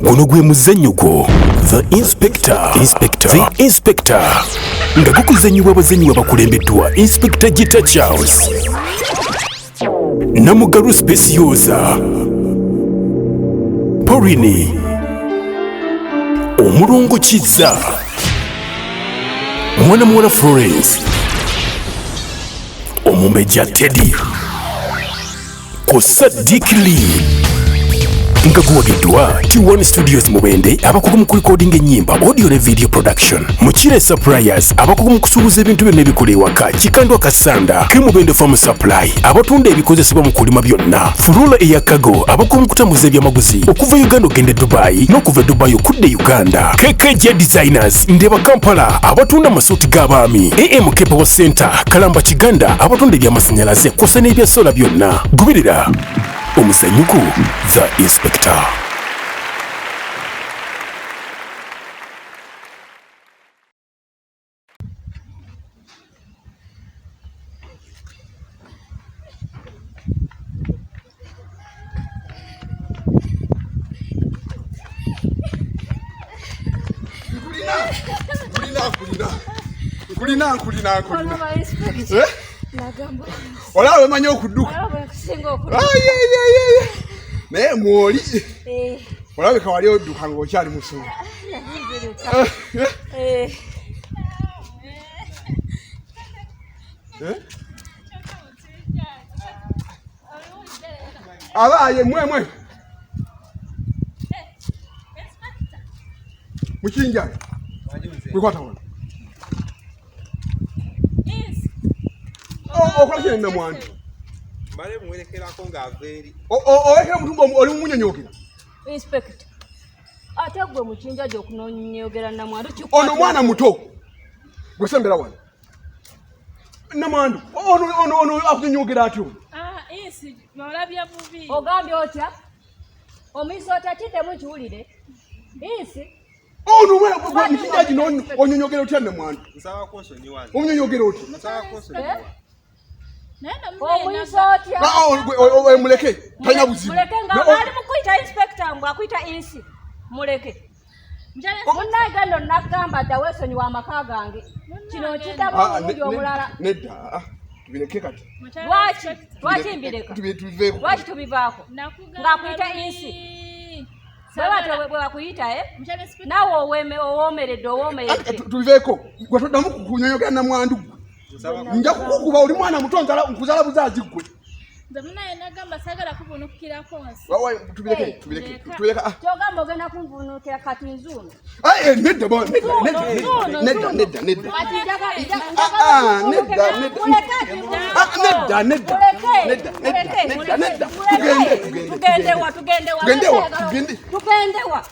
Guno gwe muzannyo gwo The Inspector. The Inspector. Nga gukuzannyibwa abazannyi abakulembeddwa Inspector Gita Charles, Namugaru Speciosa, Pauline, Omulongo Kizza, Mwana Florence, Omumbeja Teddy, Kosa Dick Lee. Nga guwagiddwa T1 Studios Mubende abakugu mu recording ennyimba, audio ne video production. Mukire Suppliers abakugu mu kusuubuza ebintu byonna ebikola ewaka. Kikandwa Kasanda ke Mubende Farm Supply abatunda ebikozesebwa mu kulima byonna. Furula eyakago abakugu mu kutambuza ebyamaguzi okuva Uganda okugenda Dubai n'okuva Dubai okudde Uganda. KKJ Designers Ndeba Kampala abatunda amasuuti g'abaami. AMK Power Center Kalamba Kiganda abatunda ebyamasannyalaze kw'ossa n'ebya sola byonna. Goberera omuzannyo gwo The Inspector. Kulina. Olawe manyo okudduka. Naye mwoli. Olawe kawali odduka ng'okyali musulo. Abaye mwe. Mukinja. Kwekwata wano. Okola kye nna mwandu. Mbale mwerekerako ng'aveeri. Olekera mutumba oli mumunyonyokera. Inspector. Ate gwe mukinja gy'okunoonyogera namwandu kikwata. Ono mwana muto. Gwe sembera wano. Namwandu. Ono akunyonyogera atyo. Insi malabya bubi. Ogambye otya? Omuyizi otakiddemu kiwulire. Insi. Ono mwana gwe mukinja gino onyonyogera otya namwandu. Nsaba konsoni wange. Omunyonyogera otya? Nsaba konsoni wange. Omuyizi otya? Muleke. Talina buzibu. Muleke nga ali mu kuyita Inspector mbw akuyita Insi. Muleke. Munnagenda nnagamba dda weesonyiwa amaka gange. Kino kitaba omulundi omulala. Nedda. Tubireke kati. Lwaki mbireka? Tubiveeko. Lwaki tubivaako? Ng'akuyita Insi. Bwe bakuyita naawe owoomeredde. Tubiveeko. Gwe toddamu kunyonyogera namwandu. Nja kukukuba oli mwana muto nkuzala buzazi gwe. Nze munaye nagamba sagala kuvunukira konsi. Tubireke. Kyogamba ogenda kunvunukira kati nzuuno. Nedda bwana. Nedda.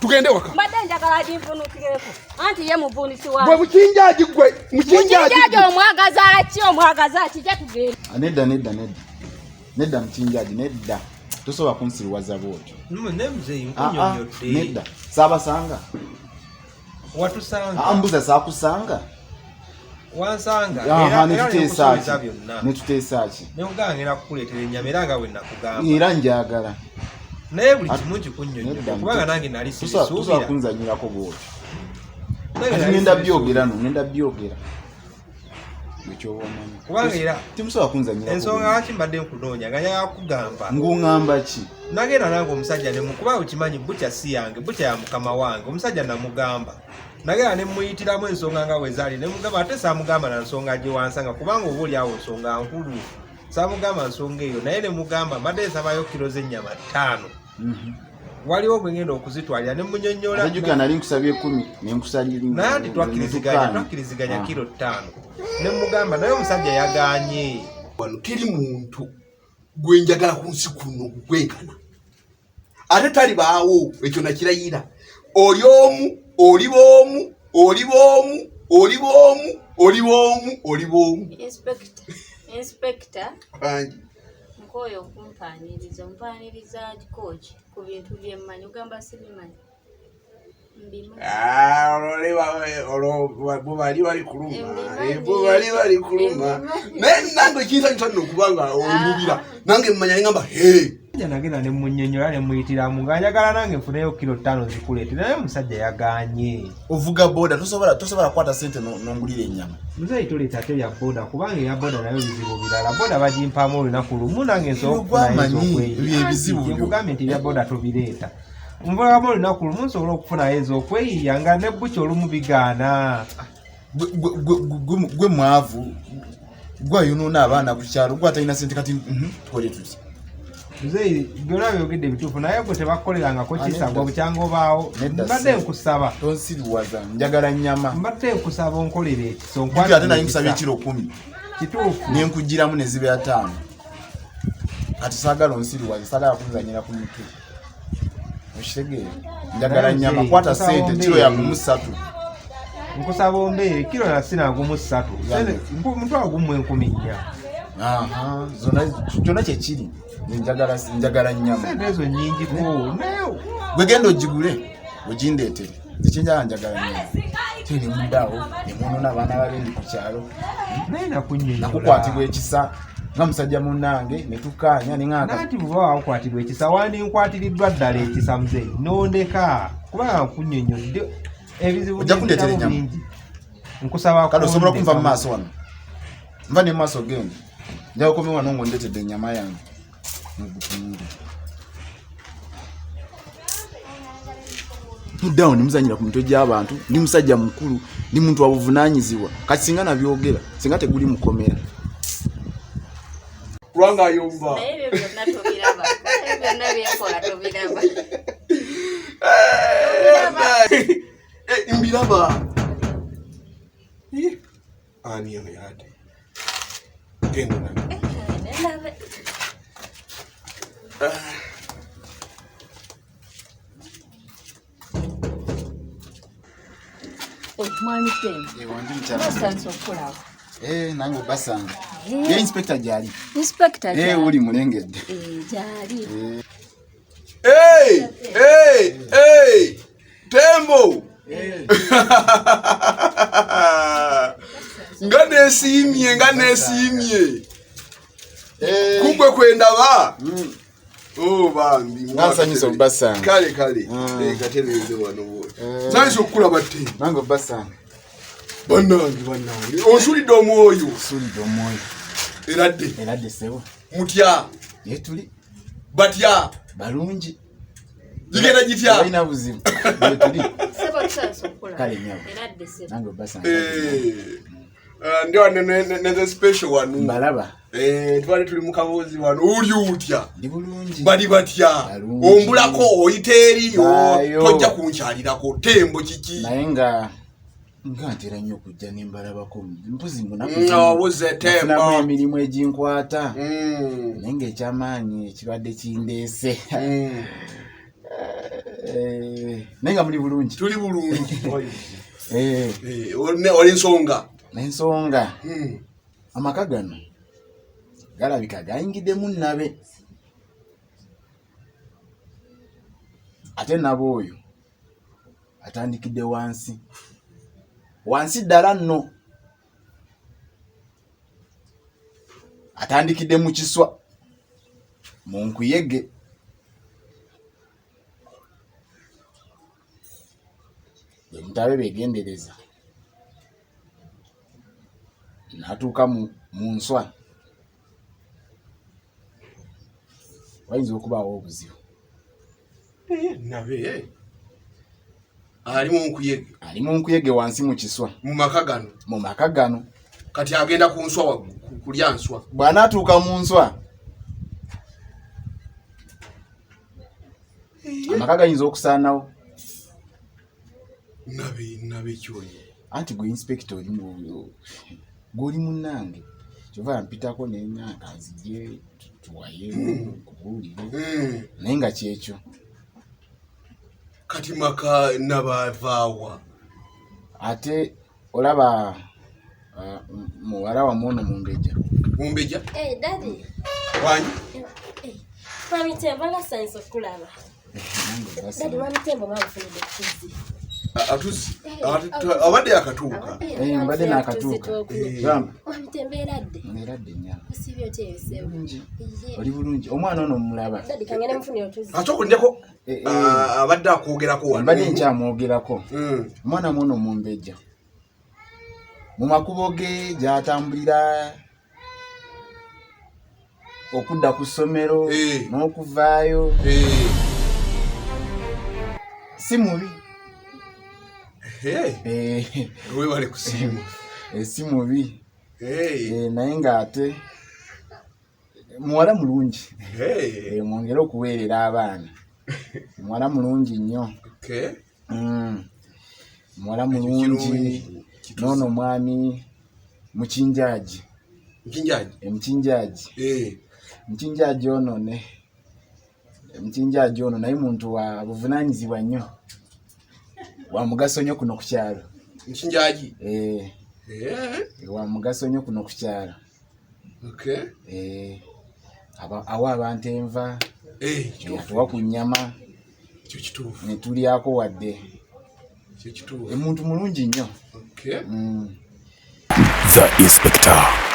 Tugende waka. Mbadde njagala aginvunukireko. Anti ye muvunisi wange. Gwe mukinjaji gwe. Mukinjaji omwagaza ki kijja tugenda. Nedda mukinjaji nedda. Tosobola kunsiriwaza bwotyo. Nedda. Saabasanga. Watusanga. Mbuza saakusanga. Wansanga. Netuteesa ki? Ne ugangira kukuleetera ennyama era nga bwe nakugamba. Era njagala. Naye buli kimu kikunnyonnyola kubanga nange nali sisuubira. Tosobola kunzanyirako bwotyo. Ngenda byogera. Kubanga era timusobola kunzanyira. Ensonga lwaki mbadde nkunoonya nga njagala kugamba. Ng'oŋŋamba ki? Nagenda nange omusajja ne mukuba okimanyi bukya si yange, bukya ya mukama wange. Omusajja namugamba. Nagenda ne muyitiramu ensonga nga we zaali ne mugamba ate saamugamba na nsonga gye wansanga kubanga oba oli awo nsonga nkulu. Saamugamba nsonga eyo naye ne mugamba mbadde nsabayo kilo z'ennyama 5. Waliwo gwe ngenda okuzitwalira ne munyonnyola. Ajjuka nali nkusabye 10 ne nkusalira. Naye twakiriziganya kilo 5. Ne mugamba naye omusajja yagaanye. Wano teri muntu gwe njagala ku nsi kuno kwenkana. Ate tali baawo ekyo nakirayira. Oli bomu. Inspector. Anji. Nkoyo kumpaniriza kikoki ku bintu byemmanyi ugamba sibimanyi. Bubali bali kuluma. Nange kinza ntano kubanga olubira. Nange mmanya ngamba nagenda ne munnyonnyola ne muyitiramu nga njagala nange nfuneyo kilo 5 zikuleete naye omusajja yaganye. Ovuga boda tosobola kwata sente n'ongulira ennyama. Muzeeyi toleeta ate ya boda kubanga eya boda nayo bizibu birala. Boda bagimpamu olunaku lumu nange nsobola okufuna nti ebya boda tobireeta. Nvulamu olunaku lumu nsobola okufunayo ez'okweyiya nga ne bukya olumu bigaana. Gwe mwavu gwayonoona abaana ku kyalo gwe atalina sente kati tukole tuti. Muzeeyi byonna byogedde bituufu naye gwe tebakolerangako kisa gwe bukyanga obaawo. Mbadde nkusaba tonsiriwaza njagala nnyama. Mbadde nkusaba onkolere ekisa ate naye nkusaba ekiro 10 kituufu nenkugiramu ne zibe 5 kati saagala onsiriwaza saagala kunzanyira ku mutwe okitegeera njagala nnyama kwata sente kiro ya 3 nkusaba ombeere kilo na sinagumu 3 mutwalo gumu 10,400. zonna kyonna kyekiri njagala nnyama sente ezo nnyingi ko gwe genda ogigule ogindeetere ekyenjala njagala nnyama tene mundaawo nemunoona abaana babendi ku kyalo naye nakunyonyola nakukwatibwa ekisa nga musajja munnange netukkaanya nati buba wakwatibwa ekisa wandinkwatiriddwa ddala ekisa muzeeyi nondeka kubanga nkunyonyodde ebizibu bingi nkusaba kale osobola kunva mu maaso wano nva ne mu maaso gende njaga komi wano ng'ondeetedde ennyama yange tuddawo nemuzanyira ku mitwe gy'abantu ndi musajja mukulu ndi muntu wabuvunaanyizibwa kati singa nabyogera singa teguli mukomera kubanga ayomba naye ebyo byonna tobiraba byonna byenkola tobiraba mbiraba ani ono yate genda nange mwami Tembo okulaba nange obasanga ye inspector gyali inspector uli mulengedde gyali Tembo nga neesiimye kugwe kwendaba bambi nsanyusa obasanga kale katereze wano nsanyusa okukulaba Tembo nange obasanga bannange onsuulidde omwoyo eradde sebo mutya yetuli batya balungi gigenda gitya balina buzibu yetuli sebo tusanso okulaba kale nyabo eradde sebo nange obasanga ndi wano neze special wano mbalaba twali tuli mu kabuuzi wano uli utya ndi bulungi bali batya ombulako oyita eriyo tojja kunkyalirako Tembo kiki naye nga ntera nnyo okujja nembalabako mpozi munabuze Tembo emirimu eginkwata naye ngaekyamaanyi ekibadde kindeese naye nga muli bulungi tuli bulungi oli nsonga n'ensonga amaka gano galabika gayingiddemu nabe ate nabe oyo atandikidde wansi ddala nno atandikidde mu kiswa mu nkuyege mutabe begendereza natuuka mu nswa wayinza okubaawo obuzibu nabe ali mu nkuyege wansi mu kiswa mu maka gano kati agenda ku nswa kulya nswa bw'anaatuuka mu nswa amaka gayinza okusaanawo nabe kyonyi anti gwe inspector gwoli munnange kyova mpitako nenankanzije tuwaye kubuulire naye nga kyekyo kati maka nabavaawa ate olaba muwala wamwono mumbeja Daddy. wanyi Mami Tembo nasanze okulaba. Daddy Mami Tembo mwabufunidde kizi. atuzi abadde yakatuuka mbadde nakatuuka gamba Wamitembeeradde. mbeeradde nnyama Osibye oteesewo. bulungi oli bulungi omwana ono omulaba Dadi kangene mfune otuzi. ate okuddeko abadde akwogerako wano mbadde nkyamwogerako omwana muno mumbejja mu makubo ge gy'atambulira okudda ku ssomero n'okuvaayo si mubi webale kusiimu si mubi naye ng'ate muwala mulungi mwongere okuweerera abaana muwala mulungi nnyo muwala mulungi noono mwami mukinjaaji mukinjaaji ono naye muntu wa buvunaanyizibwa nnyo wa mugaso nnyo kuno ku kyalo mukinjaaji wa mugaso nnyo kuno ku kyalo awa abantu enva atuwa ku nnyama ne tulyako wadde muntu mulungi nnyo The Inspector.